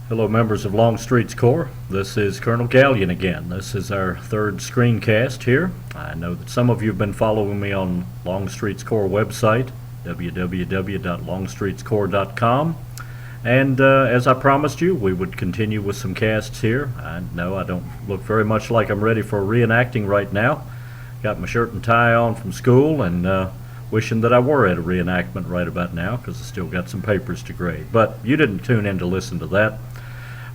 Hello, members of Longstreet's Corps. This is Colonel Gallion again. This is our third screencast here. I know that some of you have been following me on Longstreet's Corps website, www.longstreetscorps.com. And as I promised you, we would continue with some casts here. I know I don't look very much like I'm ready for reenacting right now. Got my shirt and tie on from school and wishing that I were at a reenactment right about now because I still got some papers to grade. But you didn't tune in to listen to that.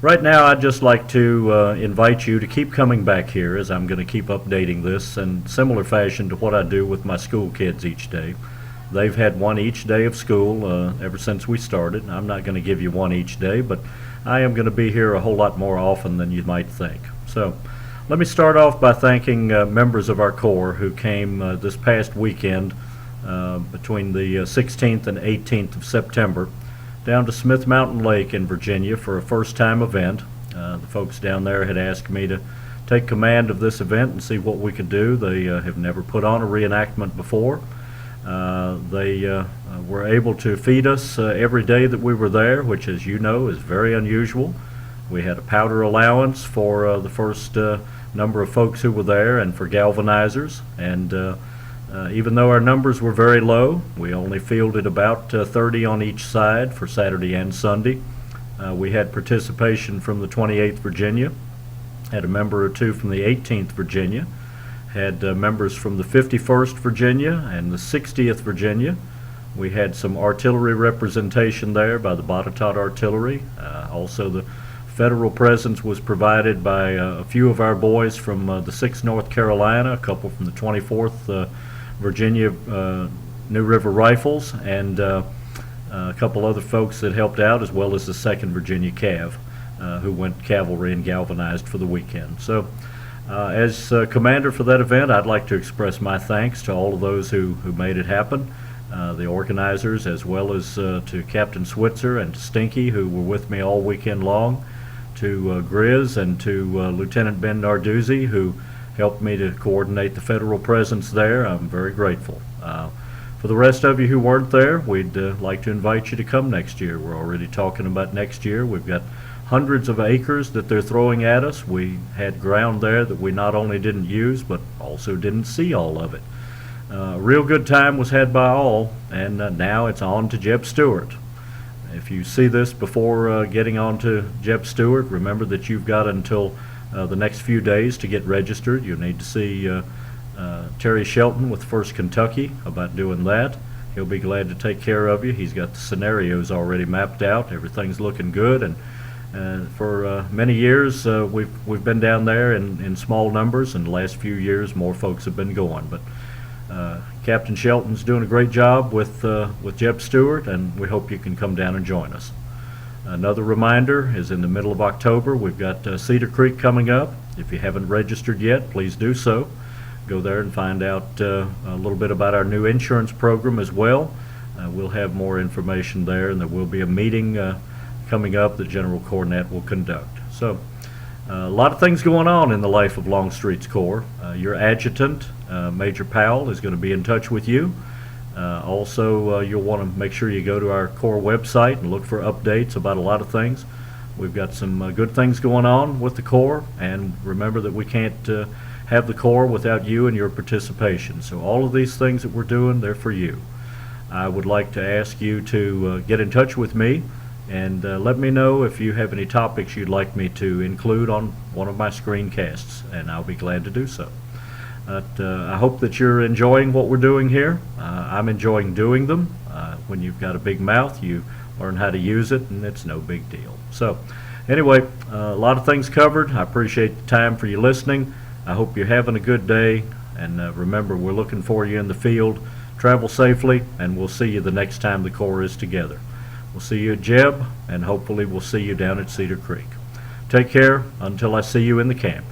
Right now, I'd just like to invite you to keep coming back here as I'm going to keep updating this in similar fashion to what I do with my school kids each day. They've had one each day of school ever since we started. I'm not going to give you one each day, but I am going to be here a whole lot more often than you might think. So let me start off by thanking members of our Corps who came this past weekend between the 16th and 18th of September down to Smith Mountain Lake in Virginia for a first-time event. The folks down there had asked me to take command of this event and see what we could do. They have never put on a reenactment before. They were able to feed us every day that we were there, which, as you know, is very unusual. We had a powder allowance for the first number of folks who were there and for galvanizers, and even though our numbers were very low, we only fielded about 30 on each side for Saturday and Sunday. We had participation from the 28th Virginia, had a member or two from the 18th Virginia, had members from the 51st Virginia and the 60th Virginia. We had some artillery representation there by the Botetourt Artillery. Also, the federal presence was provided by a few of our boys from the 6th North Carolina, a couple from the 24th Virginia New River Rifles, and a couple other folks that helped out, as well as the 2nd Virginia Cav, who went cavalry and galvanized for the weekend. So as commander for that event, I'd like to express my thanks to all of those who made it happen, the organizers, as well as to Captain Switzer and to Stinky, who were with me all weekend long, to Grizz and to Lieutenant Ben Narduzzi, who helped me to coordinate the federal presence there. I'm very grateful. For the rest of you who weren't there, we'd like to invite you to come next year. We're already talking about next year. We've got hundreds of acres that they're throwing at us. We had ground there that we not only didn't use, but also didn't see all of it. A real good time was had by all, and now it's on to Jeb Stuart. If you see this before getting on to Jeb Stuart, remember that you've got until the next few days to get registered. You'll need to see Terry Shelton with 1st Kentucky about doing that. He'll be glad to take care of you. He's got the scenarios already mapped out. Everything's looking good, and for many years we've been down there in small numbers, and the last few years more folks have been going. But Captain Shelton's doing a great job with Jeb Stuart, and we hope you can come down and join us. Another reminder is in the middle of October, we've got Cedar Creek coming up. If you haven't registered yet, please do so. Go there and find out a little bit about our new insurance program as well. We'll have more information there, and there will be a meeting coming up that General Cornett will conduct. So a lot of things going on in the life of Longstreet's Corps. Your adjutant, Major Powell, is going to be in touch with you. Also, you'll want to make sure you go to our Corps website and look for updates about a lot of things. We've got some good things going on with the Corps, and remember that we can't have the Corps without you and your participation. So all of these things that we're doing, they're for you. I would like to ask you to get in touch with me and let me know if you have any topics you'd like me to include on one of my screencasts, and I'll be glad to do so. I hope that you're enjoying what we're doing here. I'm enjoying doing them. When you've got a big mouth, you learn how to use it, and it's no big deal. So anyway, a lot of things covered. I appreciate the time for you listening. I hope you're having a good day, and remember, we're looking for you in the field. Travel safely, and we'll see you the next time the Corps is together. We'll see you at JEB, and hopefully we'll see you down at Cedar Creek. Take care until I see you in the camp.